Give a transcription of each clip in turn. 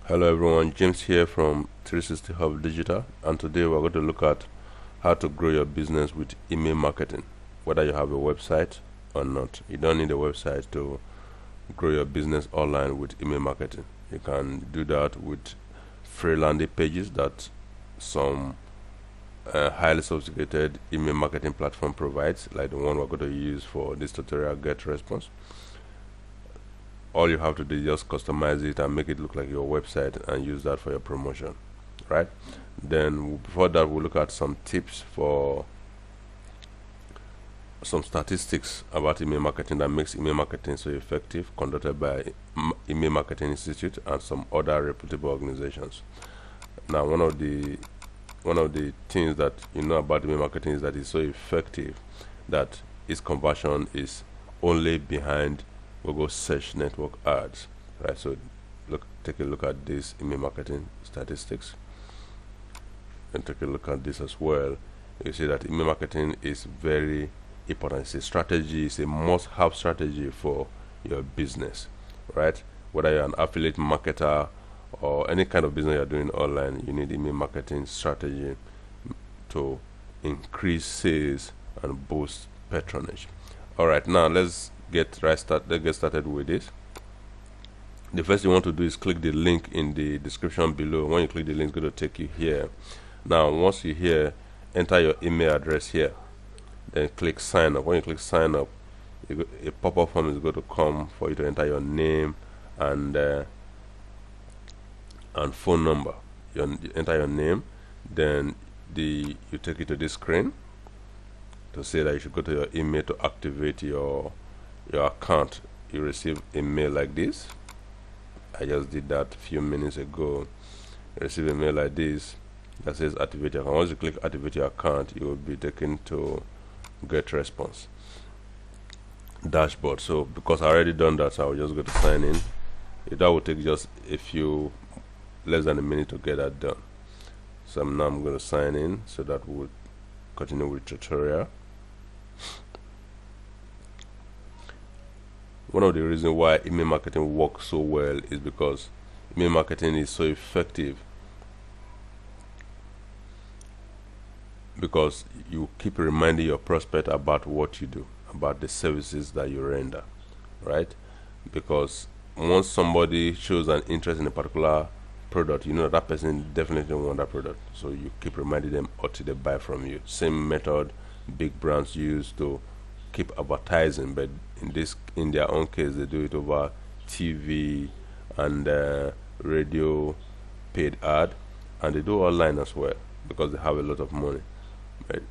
Hello everyone, James here from 360 Hub Digital, and today we're going to look at how to grow your business with email marketing, whether you have a website or not. You don't need a website to grow your business online with email marketing. You can do that with free landing pages that some highly sophisticated email marketing platform provides, like the one we're going to use for this tutorial, GetResponse. All you have to do is just customize it and make it look like your website and use that for your promotion, right? Then before that, we'll look at some tips for some statistics about email marketing that makes email marketing so effective, conducted by Email Marketing Institute and some other reputable organizations. Now, one of the things that you know about email marketing is that it's so effective that its conversion is only behind Google search network ads, right? So take a look at this email marketing statistics and take a look at this as well. You see that email marketing is very important. It's a strategy, it's a must-have strategy for your business, right? Whether you're an affiliate marketer or any kind of business you're doing online, you need email marketing strategy to increase sales and boost patronage. All right, now let's get started with it. The first thing you want to do is click the link in the description below. When you click the link, it's going to take you here. Now once you're here, enter your email address here, then click sign up. When you click sign up, a pop-up form is going to come for you to enter your name and phone number. You enter your name, then you take it to this screen to say that you should go to your email to activate your account. You receive a mail like this. I just did that a few minutes ago. You receive a mail like this that says activate your account. Once you click activate your account, you will be taken to GetResponse dashboard. So because I already done that, so I'll just go to sign in. That will take just less than a minute to get that done. So now I'm going to sign in so that we'll continue with tutorial. One of the reasons why email marketing works so well is because email marketing is so effective because you keep reminding your prospect about what you do, about the services that you render, right? Because once somebody shows an interest in a particular product, you know that person definitely want that product, so you keep reminding them until they buy from you. Same method big brands use to keep advertising, but in their own case they do it over TV and radio paid ad, and they do online as well because they have a lot of money. But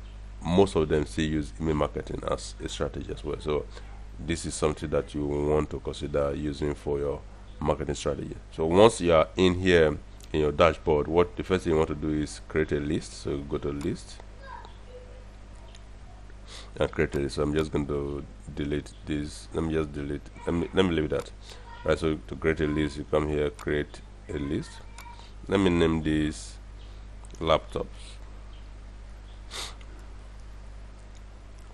most of them still use email marketing as a strategy as well. So this is something that you want to consider using for your marketing strategy. So once you are in here in your dashboard, the first thing you want to do is create a list. So go to list and create a list. So I'm just going to delete this. Let me leave that. Right, so to create a list, you come here, create a list. Let me name this laptops.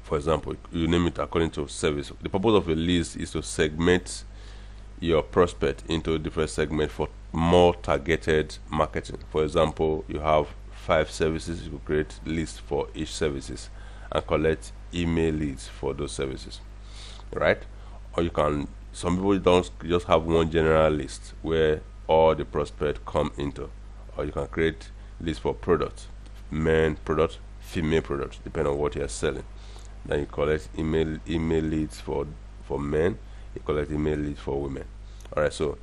For example, you name it according to service. The purpose of a list is to segment your prospect into different segments for more targeted marketing. For example, you have 5 services, you create lists for each services and collect email leads for those services, right? Or some people don't just have one general list where all the prospects come into, or you can create lists for products, men product, female products, depending on what you are selling. Then you collect email leads for men, you collect email leads for women. Alright, so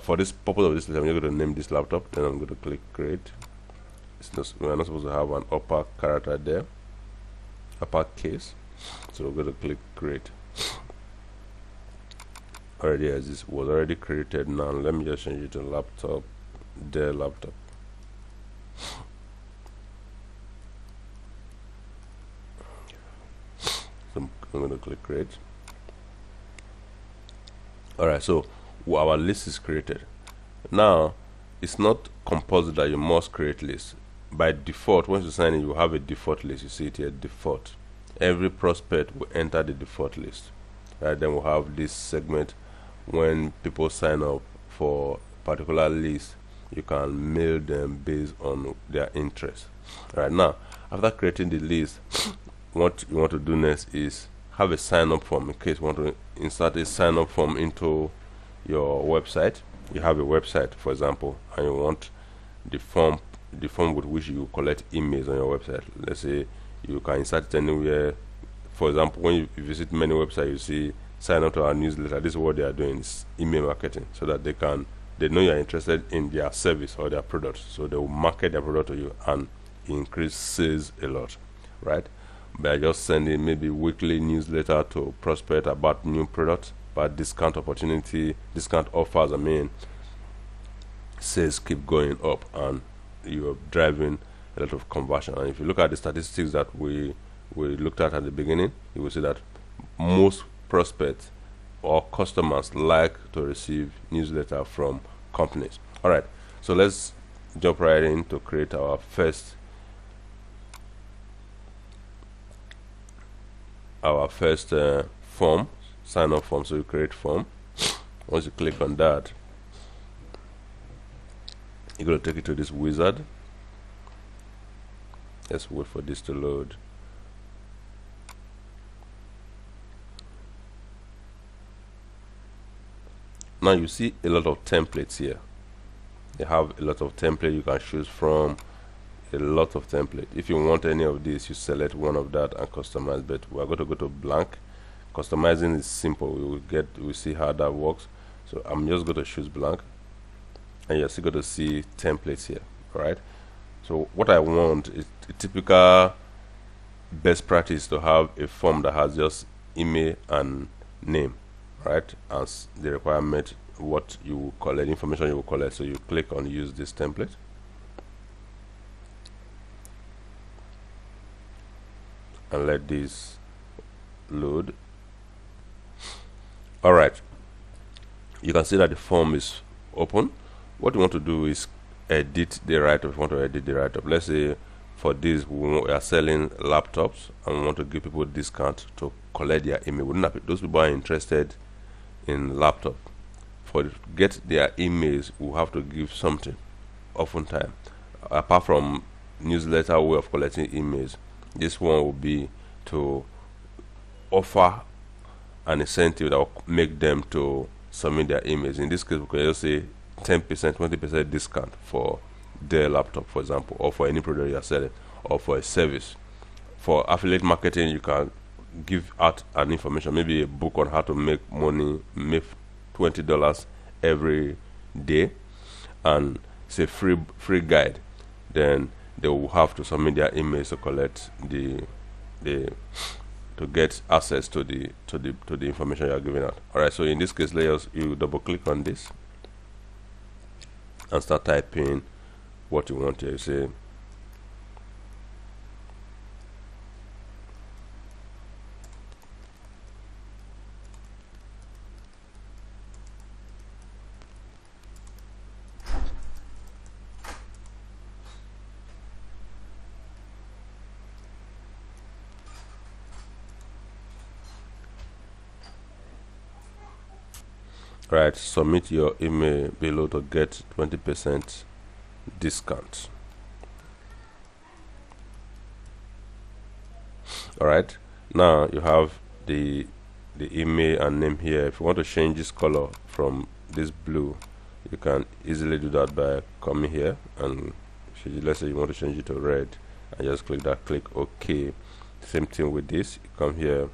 for this purpose of this list, I'm going to name this laptop, then I'm going to click create. We're not supposed to have an upper character there, upper case, so we're going to click create. Already as this was already created. Now let me just change it to laptop, Dell laptop. So I'm going to click create. Alright, so our list is created. Now it's not compulsory that you must create lists. By default, once you sign in, you have a default list. You see it here, default. Every prospect will enter the default list. Right, then we'll have this segment when people sign up for particular list, you can mail them based on their interest. Right now, after creating the list, what you want to do next is have a sign up form. In case you want to insert a sign up form into your website, you have a website, for example, and you want the form with which you collect emails on your website. Let's say you can insert it anywhere. For example, when you visit many websites, you see sign up to our newsletter. This is what they are doing, is email marketing, so that they know you are interested in their service or their product, so they will market their product to you and increase sales a lot, right? By just sending maybe weekly newsletter to prospect about new products, about discount opportunity, discount offers. I mean, sales keep going up and you're driving a lot of conversion. And if you look at the statistics that we looked at the beginning, you will see that most prospects or customers like to receive newsletter from companies. All right, so let's jump right in to create our first form, sign up form. So you create form. Once you click on that, you're going to take it to this wizard. Let's wait for this to load. Now you see a lot of templates here. They have a lot of templates you can choose from, a lot of templates. If you want any of these, you select one of that and customize, but we're going to go to blank. Customizing is simple. We'll see how that works. So I'm just going to choose blank, and you're still going to see templates here. All right, so what I want is a typical best practice to have a form that has just email and name, right, as the requirement, what you will collect, information you will collect. So you click on use this template, and let this load. All right, you can see that the form is open. What you want to do is edit the write-up. If you want to edit the write-up, let's say for this we are selling laptops and we want to give people discount to collect their email. Those people are interested in laptop. For get their emails, we have to give something. Oftentimes, apart from newsletter way of collecting emails, this one will be to offer an incentive that will make them to submit their emails. In this case, we can just say 10%, 20% discount for their laptop, for example, or for any product you are selling, or for a service. For affiliate marketing, you can give out an information, maybe a book on how to make money, make $20 every day, and it's a free guide. Then they will have to submit their emails to collect to get access to the information you are giving out. All right, so in this case, you double click on this and start typing what you want here. You say right, submit your email below to get 20% discount. All right, now you have the email and name here. If you want to change this color from this blue, you can easily do that by coming here, and let's say you want to change it to red, and just click OK. Same thing with this. You come here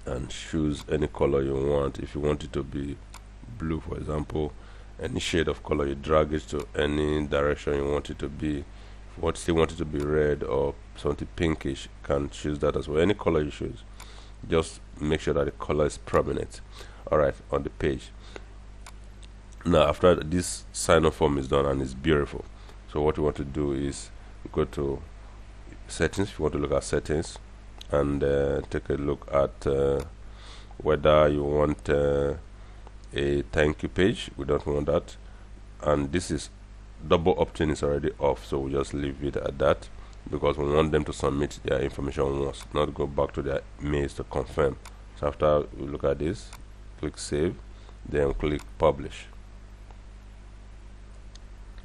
and choose any color you want. If you want it to be blue, for example, any shade of color, you drag it to any direction you want it to be. If you still want it to be red or something pinkish, you can choose that as well. Any color you choose, just make sure that the color is prominent, all right, on the page. Now after this sign up form is done and it's beautiful, so what you want to do is go to settings. If you want to look at settings, and take a look at whether you want a thank you page. We don't want that, and this is double opt-in is already off, so we'll just leave it at that, because we want them to submit their information once, not go back to their mails to confirm. So after we look at this, click save, then click publish.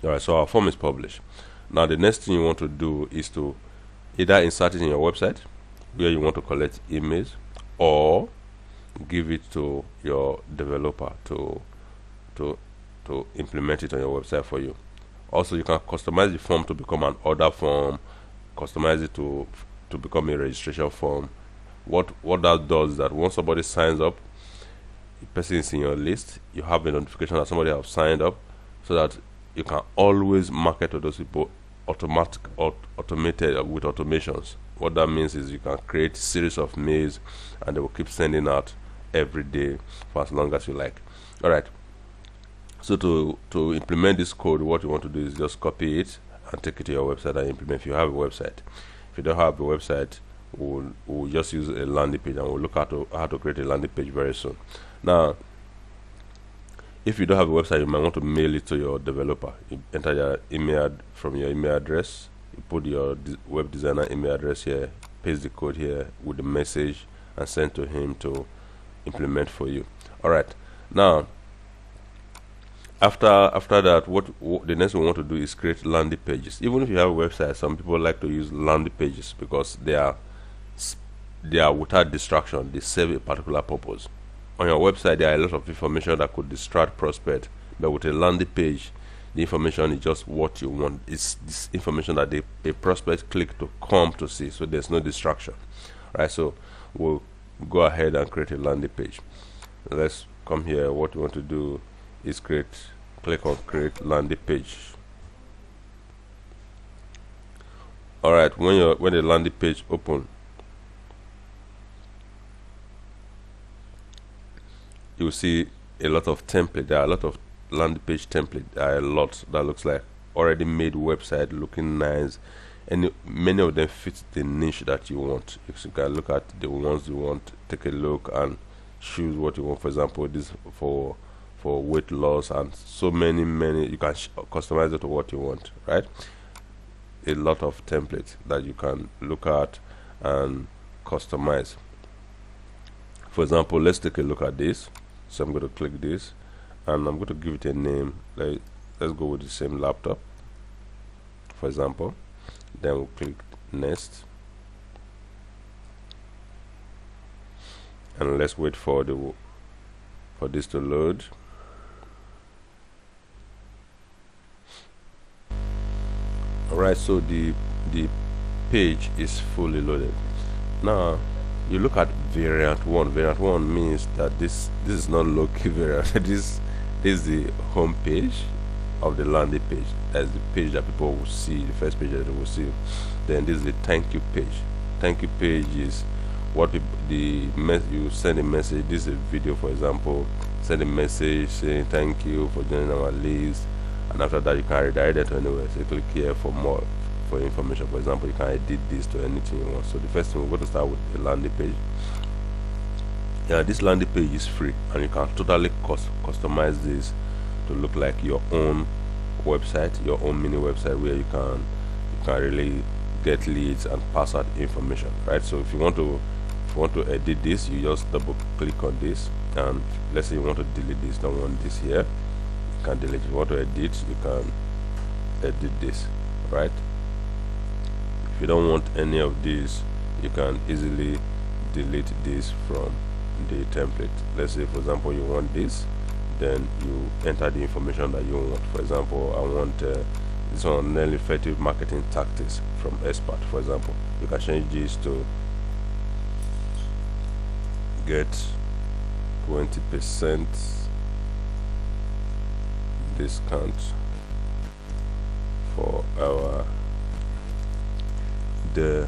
All right, so our form is published. Now the next thing you want to do is to either insert it in your website where you want to collect emails, or give it to your developer to implement it on your website for you. Also, you can customize the form to become an order form, customize it to become a registration form. What that does is that once somebody signs up, the person is in your list, you have a notification that somebody have signed up, so that you can always market to those people automated with automations. What that means is you can create series of mails and they will keep sending out every day for as long as you like. All right, so to implement this code, what you want to do is just copy it and take it to your website and implement. If you have a website, if you don't have a website, we'll just use a landing page, and we'll look at how to create a landing page very soon. Now, if you don't have a website, you might want to mail it to your developer. You enter your email from your email address, you put your web designer email address here, paste the code here with the message, and send to him to implement for you. All right, now after that, what the next thing we want to do is create landing pages. Even if you have a website, some people like to use landing pages because they are without distraction. They serve a particular purpose. On your website, there are a lot of information that could distract prospect, but with a landing page, the information is just what you want. It's this information that a prospect click to come to see, so there's no distraction. Right, so we'll go ahead and create a landing page. Let's come here. What we want to do is click on create landing page. All right, when the landing page open, you will see a lot of template. There are a lot of landing page template. There are a lot that looks like already made website, looking nice, and many of them fit the niche that you want. You can look at the ones you want, take a look and choose what you want. For example, this for weight loss, and so many you can customize it to what you want, right? A lot of templates that you can look at and customize. For example, let's take a look at this. So I'm going to click this and I'm going to give it a name. Let's go with the same laptop, for example. Then we'll click next, and let's wait for this to load. Alright, so the page is fully loaded. Now you look at variant 1. Variant 1 means that this is not low-key variant. This is the home page of the landing page. That's the page that people will see, the first page that they will see. Then this is the thank you page. Thank you page is what people, you send a message. This is a video, for example. Send a message saying thank you for joining our list, and after that you can redirect it to anywhere. So you click here for more information. For example, you can edit this to anything you want. So the first thing, we're going to start with the landing page. Yeah, this landing page is free, and you can totally customize this to look like your own website, your own mini website, where you can really get leads and pass out information, right? So if you want to edit this, you just double click on this, and let's say you want to delete this, don't want this here, you can delete. If you want to edit, you can edit this, right? If you don't want any of these, you can easily delete this from the template. Let's say, for example, you want this, then you enter the information that you want. For example, I want this one, effective marketing tactics from Expert, for example. You can change this to get 20% discount for the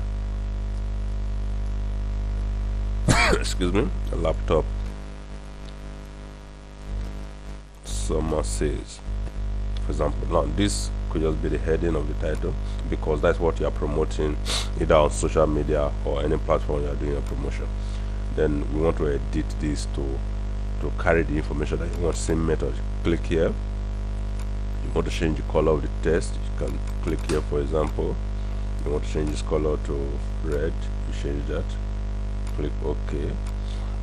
excuse me, a laptop summer sales, for example. Now this could just be the heading of the title, because that's what you are promoting either on social media or any platform you are doing a promotion. Then we want to edit this to carry the information that you want. Same method, click here. You want to change the color of the text, you can click here. For example, you want to change this color to red, you change that, click OK.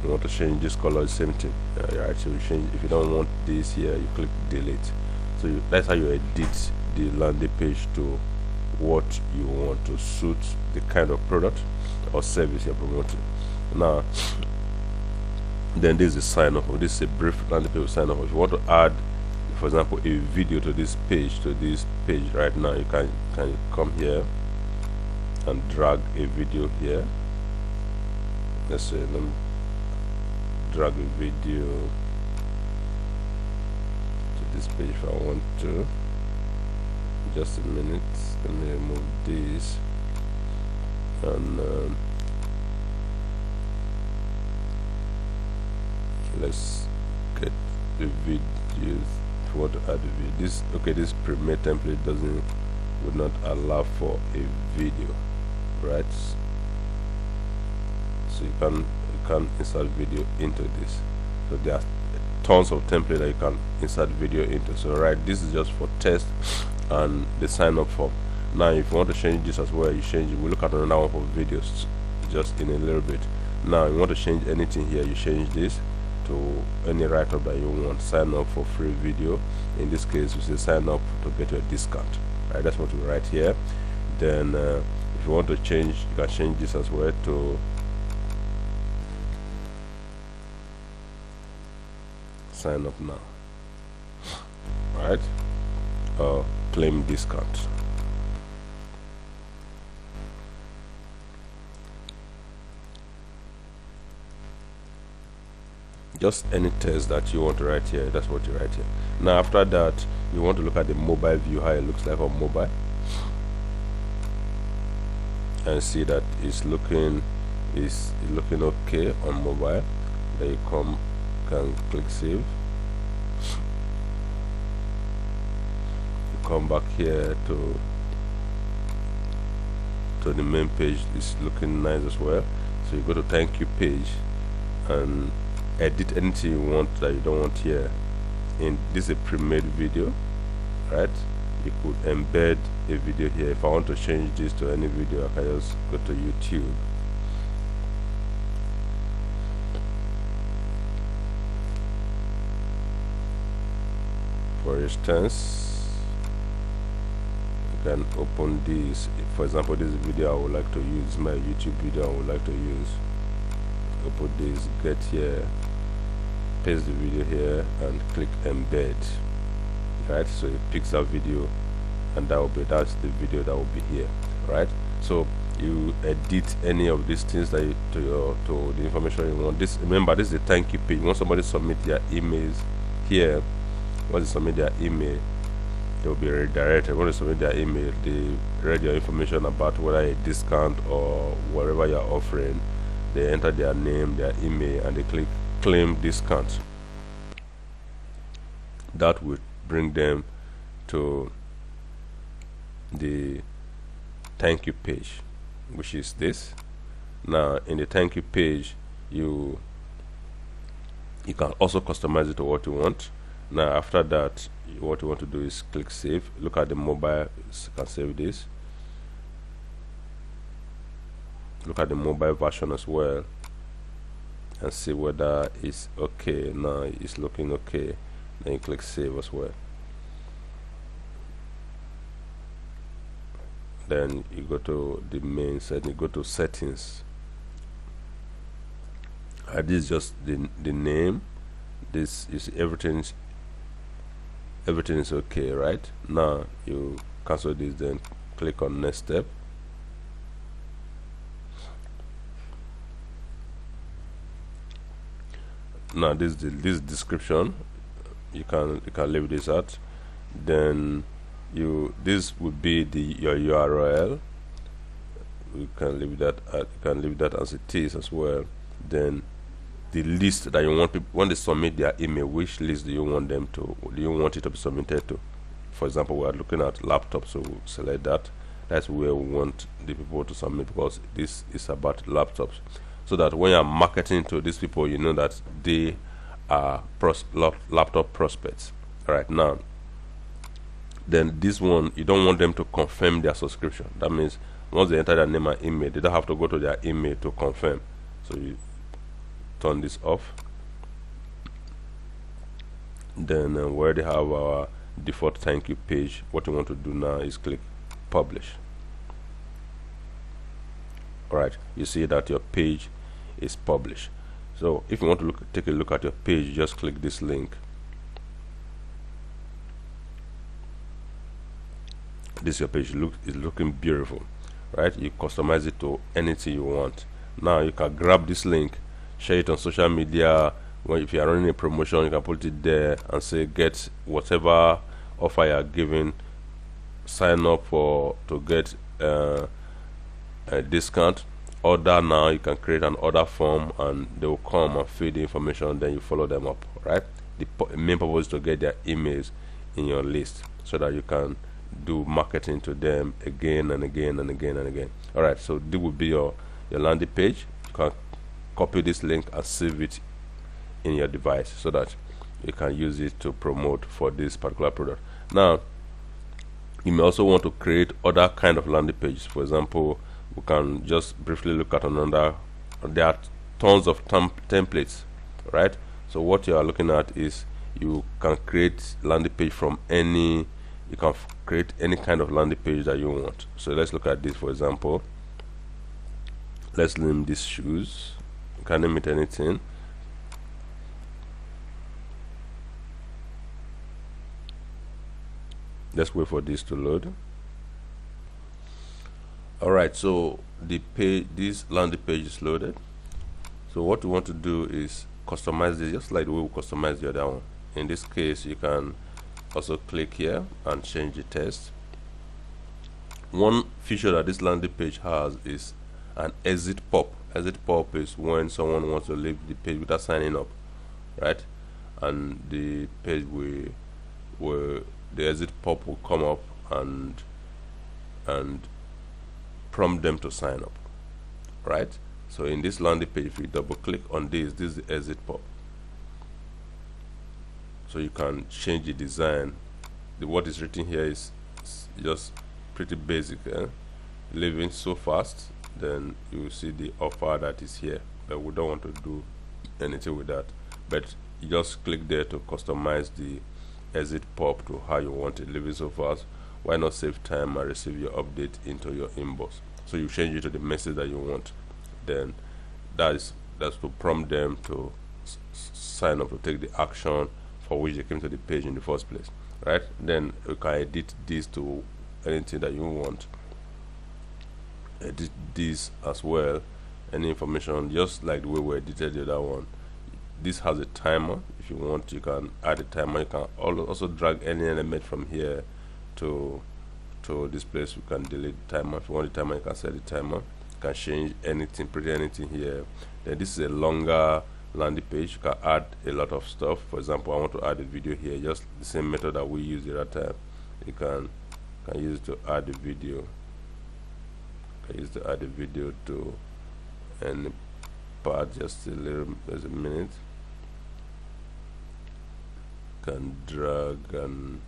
You want to change this color, same thing. Right, so you change. If you don't want this here, you click delete. So that's how you edit the landing page to what you want to suit the kind of product or service you're promoting. Now then this is sign up. This is a brief landing page sign up. If you want to add, for example, a video to this page right now, you can come here and drag a video here. Let's say, let me drag a video to this page if I want to. Just a minute, let me remove this and let's get the videos. If you want to add a video, this pre-made template would not allow for a video, right? So you can insert video into this. So there are tons of templates that you can insert video into. So right, this is just for test and the sign up form. Now if you want to change this as well, you change it. We'll look at another one for videos just in a little bit. Now you want to change anything here, you change this to any write-up that you want. Sign up for free video. In this case, we say sign up to get your discount. Right, that's what we write here. Then if you want to change, you can change this as well to sign up now, right? Or claim discount. Just any text that you want to write here, that's what you write here. Now after that, you want to look at the mobile view, how it looks like on mobile, and see that it's looking okay on mobile. Then you can click save. You come back here to the main page. It's looking nice as well. So you go to thank you page and edit anything you want that you don't want here. In this is a pre-made video, right? You could embed a video here. If I want to change this to any video, I can just go to YouTube. For instance, you can open this. For example, this video I would like to use, my YouTube video I would like to use. Open this, get here, paste the video here and click embed, right? So it picks that video and that's the video that will be here, right? So you edit any of these things that you, to the information you want. This, remember, this is the thank you page. Once somebody submit their emails here, once they submit their email, they will be redirected. When they submit their email, they read your information about whether a discount or whatever you're offering. They enter their name, their email, and they click claim discount. That would bring them to the thank you page, which is this. Now in the thank you page, you can also customize it to what you want. Now after that, what you want to do is click save. Look at the mobile, you can save this. Look at the mobile version as well and see whether it's okay. Now it's looking okay. Then you click save as well. Then you go to the main setting, you go to settings. This is just the name. This is everything is okay, right? Now you cancel this, then click on next step. Now this description, you can leave this out. Then this would be your URL. You can leave that as it is as well. Then the list that you want people, when they submit their email, which list do you want it to be submitted to? For example, we are looking at laptops, so we'll select that. That's where we want the people to submit, because this is about laptops, so that when you're marketing to these people, you know that they are laptop prospects. Right now, then this one, you don't want them to confirm their subscription. That means once they enter their name and email, they don't have to go to their email to confirm. So you turn this off. Then we already have our default thank you page. What you want to do now is click publish. Alright, you see that your page is published. So if you want to take a look at your page, just click this link. This your page is looking beautiful, right? You customize it to anything you want. Now you can grab this link, share it on social media. If you are running a promotion, you can put it there and say get whatever offer you are giving, sign up to get a discount. Order now. You can create an order form and they will come and fill the information, then you follow them up, right? The main purpose is to get their emails in your list so that you can do marketing to them again and again and again and again. Alright, so this will be your landing page. You can copy this link and save it in your device so that you can use it to promote for this particular product. Now you may also want to create other kind of landing pages. For example, we can just briefly look at another. There are tons of templates, right? So what you are looking at is you can create landing page from any. You can create any kind of landing page that you want. So let's look at this. For example, let's name this shoes. You can name it anything. Let's wait for this to load. Alright, so this landing page is loaded. So what we want to do is customize this just like the way we customize the other one. In this case, you can also click here and change the text. One feature that this landing page has is an exit pop. Exit pop is when someone wants to leave the page without signing up, right? And the page the exit pop will come up and prompt them to sign up, right? So in this landing page, if you double click on this is the exit pop. So you can change the design. What is written here is just pretty basic. Leaving so fast, then you will see the offer that is here, but we don't want to do anything with that. But you just click there to customize the exit pop to how you want it. Leaving so fast, why not save time and receive your update into your inbox? So you change it to the message that you want. Then that's to prompt them to sign up, to take the action for which they came to the page in the first place, right? Then you can edit this to anything that you want. Edit this as well, any information, just like the way we edited the other one. This has a timer. If you want, you can add a timer. You can also drag any element from here to this place. You can delete the timer. If you want the timer, you can set the timer. You can change anything, pretty anything here. Then this is a longer landing page. You can add a lot of stuff. For example, I want to add a video here, just the same method that we used the other time. You can use it to add a video. You can use to add a video to any part. Just a minute. You can drag and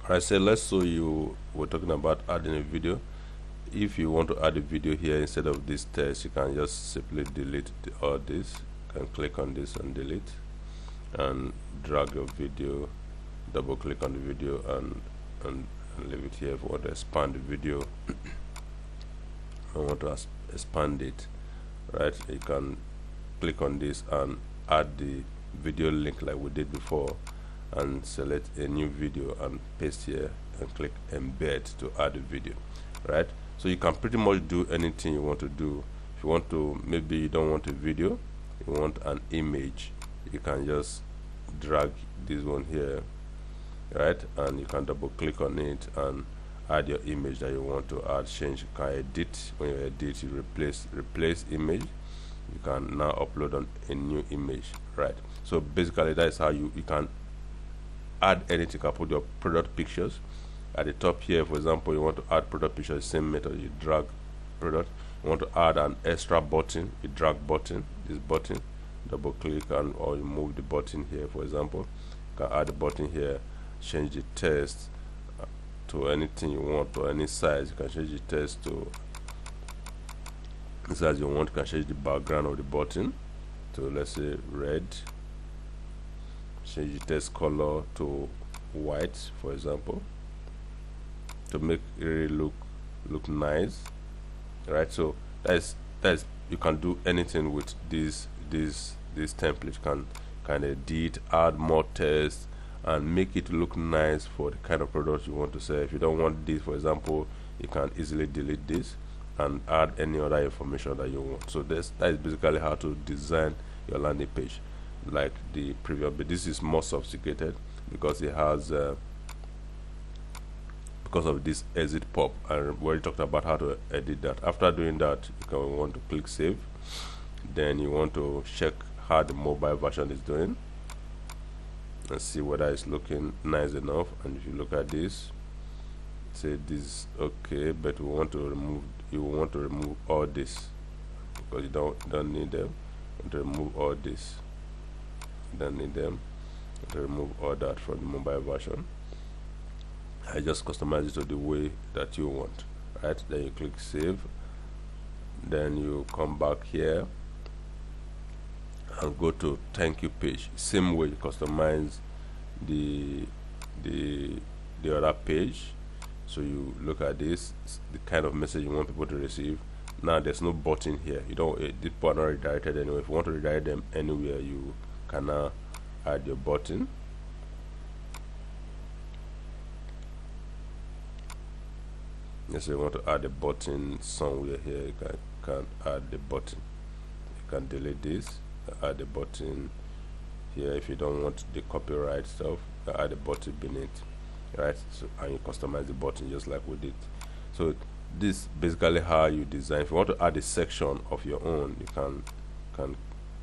alright, so let's show you. We're talking about adding a video. If you want to add a video here instead of this text, you can just simply delete all this. You can click on this and delete, and drag your video, double click on the video and leave it here. If you want to expand the video, I want to expand it, right? You can click on this and add the video link like we did before, and select a new video and paste here and click embed to add a video, right? So you can pretty much do anything you want to do. If you want to, maybe you don't want a video, you want an image, you can just drag this one here, right? And you can double click on it and add your image that you want to add. Change, you can edit. When you edit, you replace image. You can now upload on a new image, right? So basically that is how you can add anything. You can put your product pictures at the top here. For example, you want to add product pictures, same method. You drag product. You want to add an extra button, you drag button, this button, double click, and or you move the button here. For example, you can add a button here, change the text to anything you want, or any size. You can change the text to the size you want. You can change the background of the button to, let's say, red. change the text color to white, for example, to make it really look nice, right? So that's you can do anything with this template. You can kind of edit, add more text, and make it look nice for the kind of product you want to sell. If you don't want this, for example, you can easily delete this and add any other information that you want. So that is basically how to design your landing page. Like the previous, but this is more sophisticated because it has because of this exit pop, and we already talked about how to edit that. After doing that, you can want to click save. Then you want to check how the mobile version is doing and see whether it's looking nice enough. And if you look at this, say this is okay, but we want to remove, you want to remove all this because you don't need them. You want to remove all this, you don't need them. You want to remove all that from the mobile version. I just customize it to the way that you want, right? Then you click save. Then you come back here and go to thank you page. Same way you customize the other page. So you look at this, the kind of message you want people to receive. Now there's no button here. You don't this button are redirected anyway. If you want to redirect them anywhere, you can now add your button. Yes, so you want to add a button somewhere here, you can add the button. You can delete this, add the button here. If you don't want the copyright stuff, add a button beneath, right? So, and you customize the button just like we did. So this basically how you design. If you want to add a section of your own, you can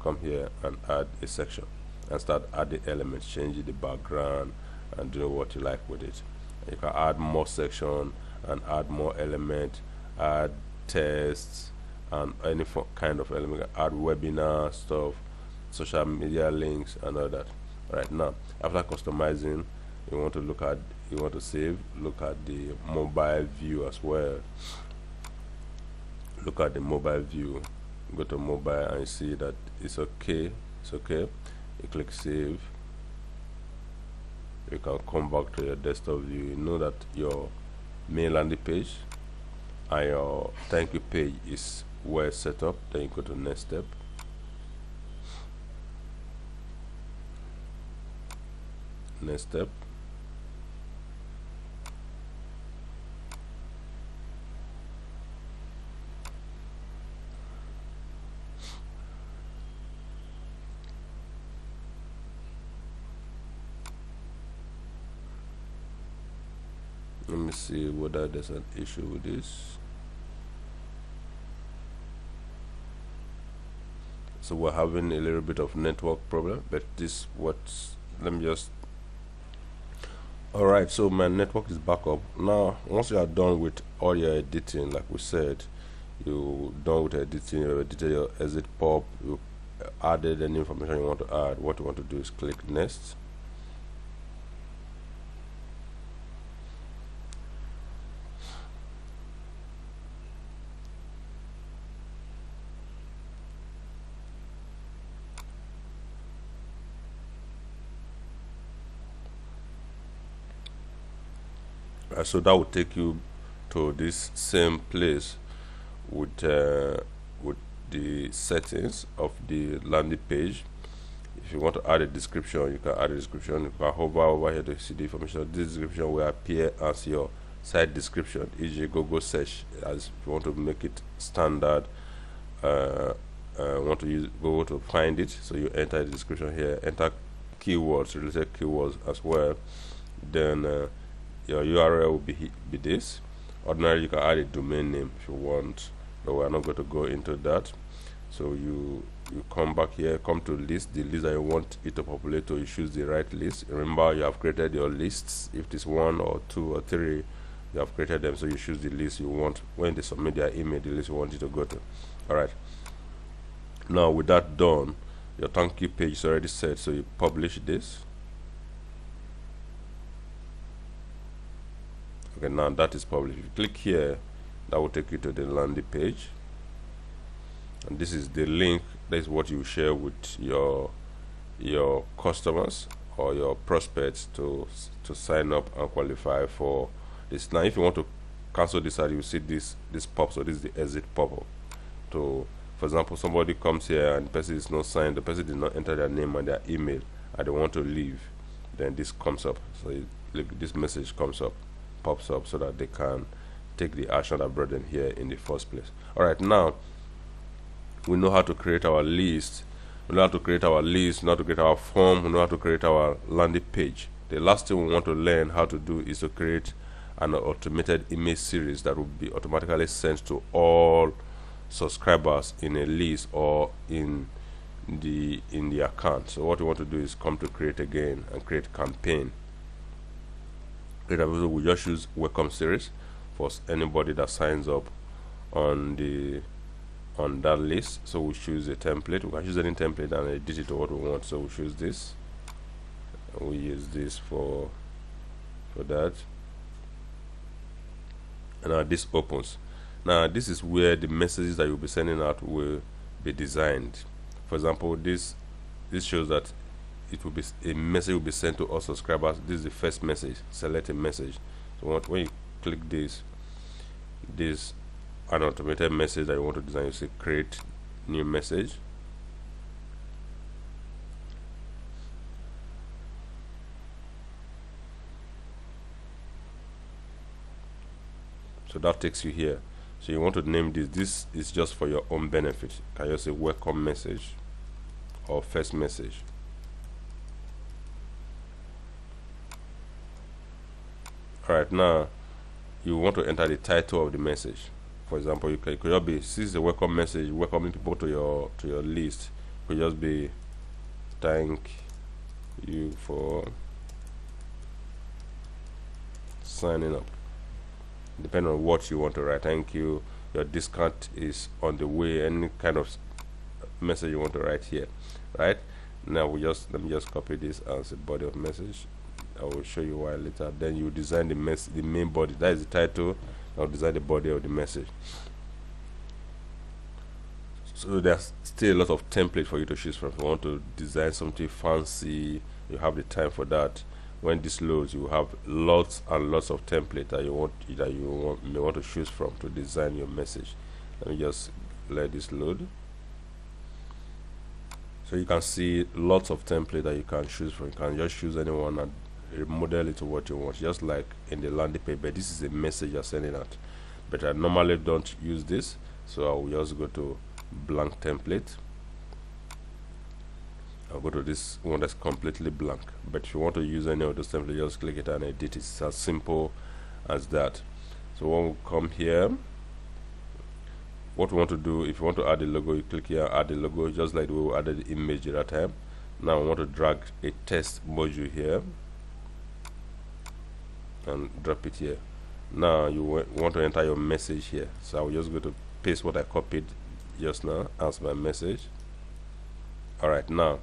come here and add a section and start adding elements, changing the background and doing what you like with it. You can add more section and add more element, add tests and any kind of element, add webinar stuff, social media links and all that. Right now, after customizing, you want to save, look at the mobile view as well. Look at the mobile view, go to mobile and you see that it's okay. You click save. You can come back to your desktop view. You know that your main landing page and your thank you page is well set up. Then you go to next step. Let me see whether there's an issue with this. So we're having a little bit of network problem, but let me just, all right, so my network is back up now. Once you are done with all your editing, like we said, you done with editing, you edited your exit pop, you added any information you want to add. What you want to do is click next. So that will take you to this same place with the settings of the landing page. If you want to add a description, you can add a description. You can hover over here to see the information. This description will appear as your site description, e.g. Google search. As if you want to make it standard, want to use Google to find it, so you enter the description here, enter keywords, related keywords as well. Then your URL will be this. Ordinarily, you can add a domain name if you want, but we're not going to go into that. So you come back here, come to list, the list that you want it to populate to. You choose the right list. Remember, you have created your lists. If it's 1 or 2 or 3, you have created them, so you choose the list you want. When they submit their email, the list you want it to go to. All right, now with that done, your thank you page is already set, so you publish this. Okay, now that is published. If you click here, that will take you to the landing page, and this is the link. That is what you share with your customers or your prospects to sign up and qualify for this. Now if you want to cancel this ad, you see this pops, so this is the exit pop-up. To, for example, somebody comes here and the person is not signed, the person did not enter their name and their email, and they want to leave, then this comes up. So this message comes up, pops up, so that they can take the action that brought them here in the first place. All right, now we know how to create our list. We know how to create our list, we know how to create our form, we know how to create our landing page. The last thing we want to learn how to do is to create an automated email series that will be automatically sent to all subscribers in a list or in the account. So what we want to do is come to create again and create campaign. We just use welcome series for anybody that signs up on that list. So we choose a template. We can choose any template and edit it to what we want. So we choose this, and we use this for that. And now this opens. Now this is where the messages that you'll be sending out will be designed. For example, this shows that it will be a message will be sent to all subscribers. This is the first message. Select a message. So when you click this an automated message that you want to design, you say create new message. So that takes you here. So you want to name this is just for your own benefit. Can you say welcome message or first message? Alright, now you want to enter the title of the message. For example, it could just be, this is a welcome message welcoming people to your list. It could just be thank you for signing up. Depending on what you want to write. Thank you, your discount is on the way. Any kind of message you want to write here, right? Now let me just copy this as a body of message. I will show you why later. Then you design the main body, that is the title. I'll design the body of the message. So there's still a lot of template for you to choose from. If you want to design something fancy, you have the time for that. When this loads, you have lots and lots of template that you may want to choose from to design your message. Let me just let this load. So you can see lots of template that you can choose from. You can just choose anyone and remodel it to what you want, just like in the landing page. But this is a message you're sending out. But I normally don't use this, so I will just go to blank template. I'll go to this one that's completely blank. But if you want to use any of those templates, just click it and edit it. It's as simple as that. So when we come here, what we want to do, if you want to add a logo, you click here, add the logo, just like the way we added the image at that time. Now we want to drag a text module here and drop it here. Now you want to enter your message here. So I will just go to paste what I copied just now as my message. Alright, now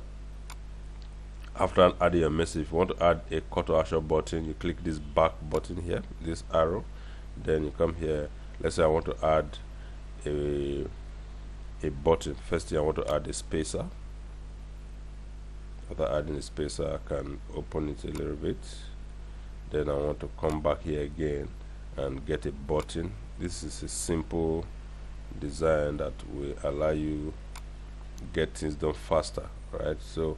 after adding your message, if you want to add a call to action button, you click this back button here, this arrow. Then you come here. Let's say I want to add a button. First thing, I want to add a spacer. After adding a spacer, I can open it a little bit. Then I want to come back here again and get a button. This is a simple design that will allow you get things done faster, right? So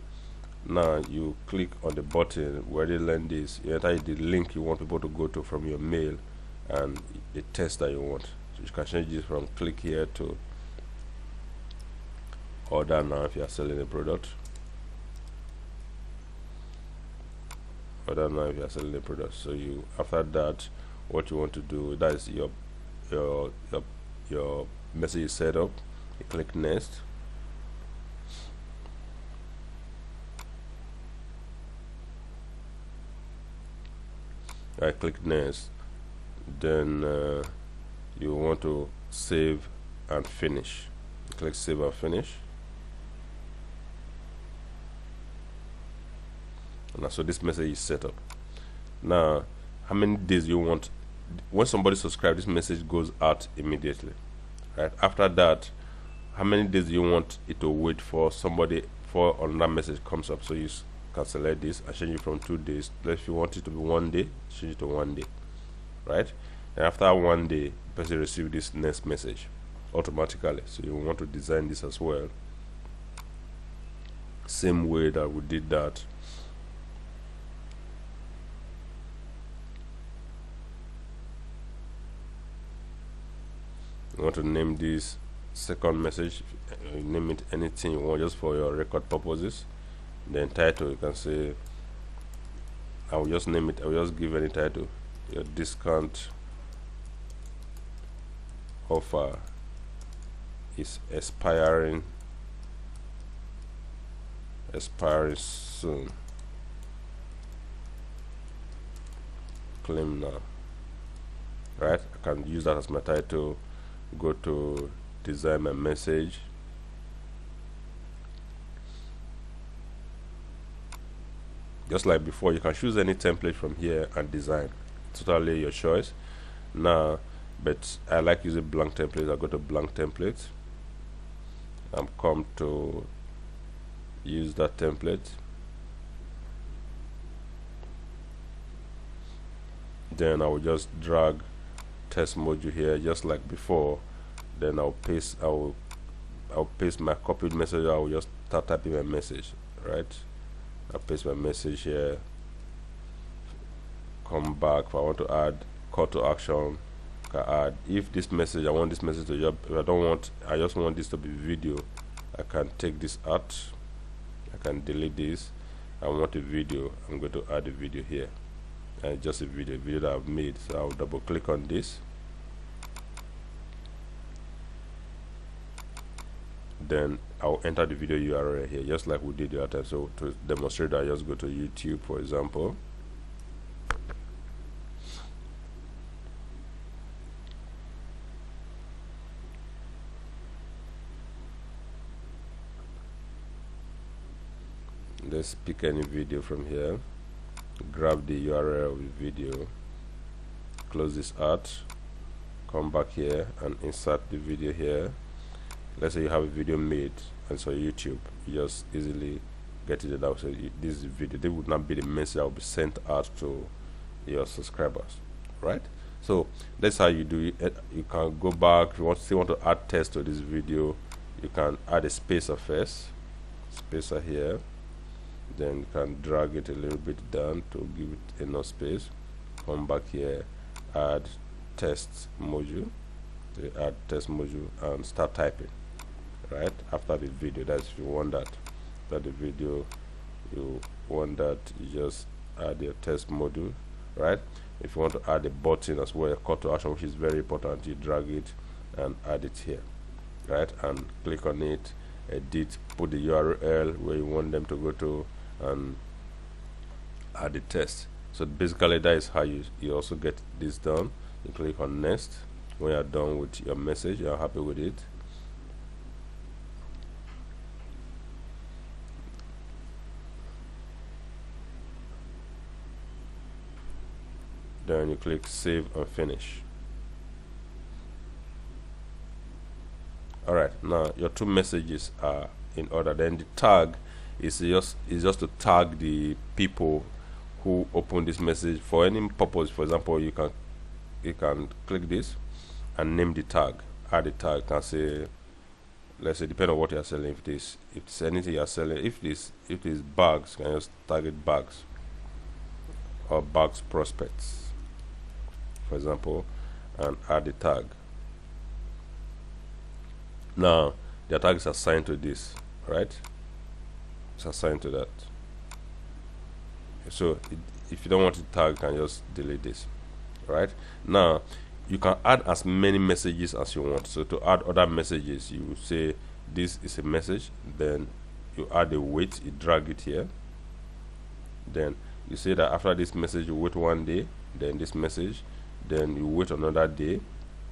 now you click on the button where they learn this, you enter the link you want people to go to from your mail and the text that you want. So you can change this from click here to order now if you are selling a product. Order now if you are selling a product. So you, after that, what you want to do, that is your message is set up. You click next. I click next. Then you want to save and finish. Click save and finish. And so this message is set up. Now, how many days you want? When somebody subscribes, this message goes out immediately, right? After that, how many days do you want it to wait for somebody for another message comes up? So you can select this and change it from 2 days. If you want it to be 1 day, change it to 1 day, right? And after 1 day, the person receive this next message automatically. So you want to design this as well, same way that we did that. You want to name this second message, name it anything you want, just for your record purposes. Then title, you can say, I will just name it, I will just give any title. Your discount offer is expiring soon. Claim now. Right? I can use that as my title. Go to design my message. Just like before, you can choose any template from here and design. Totally your choice. Now, but I like using blank templates. I go to blank template. I'm come to use that template. Then I will just drag test module here just like before. Then I'll paste my copied message. I will just start typing my message, right? I'll paste my message here, come back. If I want to add call to action, I can add. If this message, I want this message to job, if I don't want, I just want this to be video, I can take this out, I can delete this. I want a video, I'm going to add a video here, and just a video that I've made. So I'll double click on this, then I'll enter the video URL here just like we did the other time. So to demonstrate, I just go to YouTube, for example. Let's pick any video from here, grab the URL of the video, close this out, come back here and insert the video here. Let's say you have a video made and so YouTube, you just easily get it out. So this is video, they would not be the message that will be sent out to your subscribers, right? So that's how you do it. You can go back if you still want to add text to this video. You can add a spacer first, spacer here, then you can drag it a little bit down to give it enough space. Come back here, add text module, add text module and start typing. Right after the video, that's if you want that. After the video, you want that, you just add your text module, right? If you want to add a button as well, a call to action, which is very important, you drag it and add it here, right? And click on it, edit, put the URL where you want them to go to, and add the text. So basically, that is how you also get this done. You click on next. When you're done with your message, you're happy with it, then you click save and finish. Alright, now your two messages are in order. Then the tag is just to tag the people who open this message for any purpose. For example, you can click this and name the tag, add the tag, can say, let's say, depending on what you're selling, if it's anything you're selling, if it's bags, you can just target bags or bags prospects, for example, and add the tag. Now the tag is assigned to this, right? It's assigned to that. So if you don't want to tag, you can just delete this, right? Now you can add as many messages as you want. So to add other messages, you say this is a message, then you add a wait, you drag it here, then you say that after this message you wait 1 day, then this message, then you wait another day.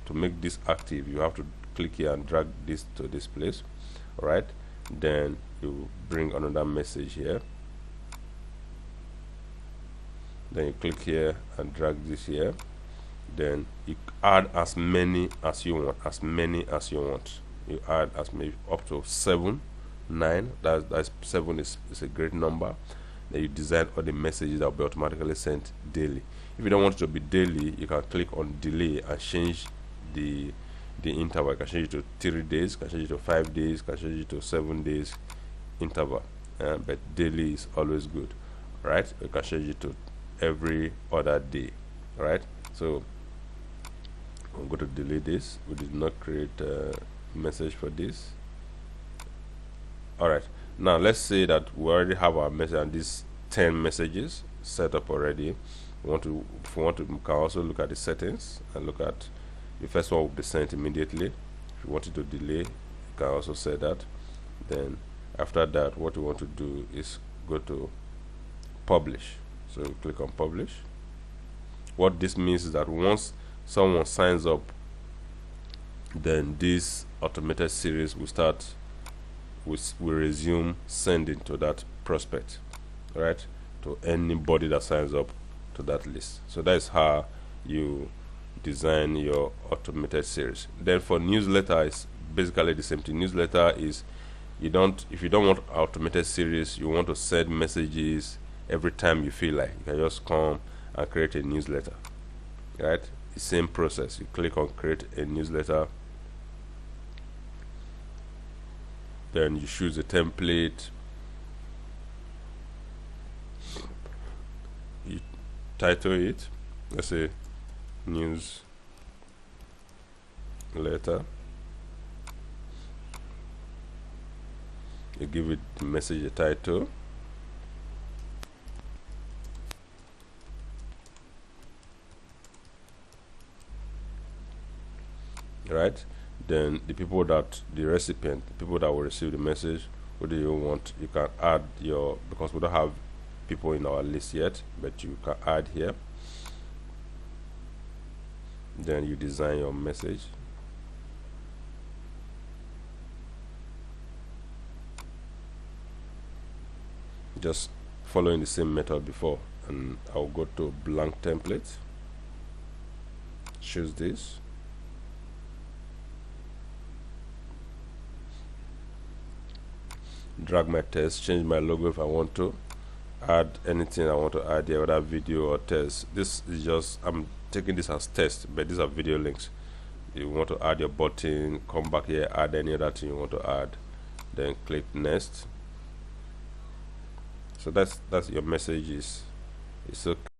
To make this active, you have to click here and drag this to this place, right? Then you bring another message here, then you click here and drag this here, then you add as many as you want, you add as many, up to 7, 9. That's 7 is a great number. then you design all the messages that will be automatically sent daily. If you don't want it to be daily, you can click on delay and change the interval. You can change it to 3 days, you can change it to 5 days, you can change it to 7 days interval, but daily is always good, right? You can change it to every other day, right? So I'm going to delete this. We did not create a message for this. All right, now let's say that we already have our message and these 10 messages set up already. If we want to, we can also look at the settings and look at the first one will be sent immediately. If you want it to delay, you can also set that. Then after that, what we want to do is go to publish. So we click on publish. What this means is that once someone signs up, then this automated series will resume sending to that prospect, right, to anybody that signs up to that list. So that is how you design your automated series. Then for newsletter, is basically the same thing. Newsletter is if you don't want automated series, you want to send messages every time you feel like, you can just come and create a newsletter, right? The same process. You click on create a newsletter, then you choose a template, you title it, let's say newsletter, you give it the message a title, right? Then the recipient, the people that will receive the message, what do you want? You can add because we don't have people in our list yet, but you can add here. Then you design your message. Just following the same method before, and I'll go to blank template, choose this, drag my text, change my logo if I want to, add anything I want to add here, whether video or text. This is just, I'm taking this as test, but these are video links. You want to add your button, come back here, add any other thing you want to add, then click next. So that's your message is okay.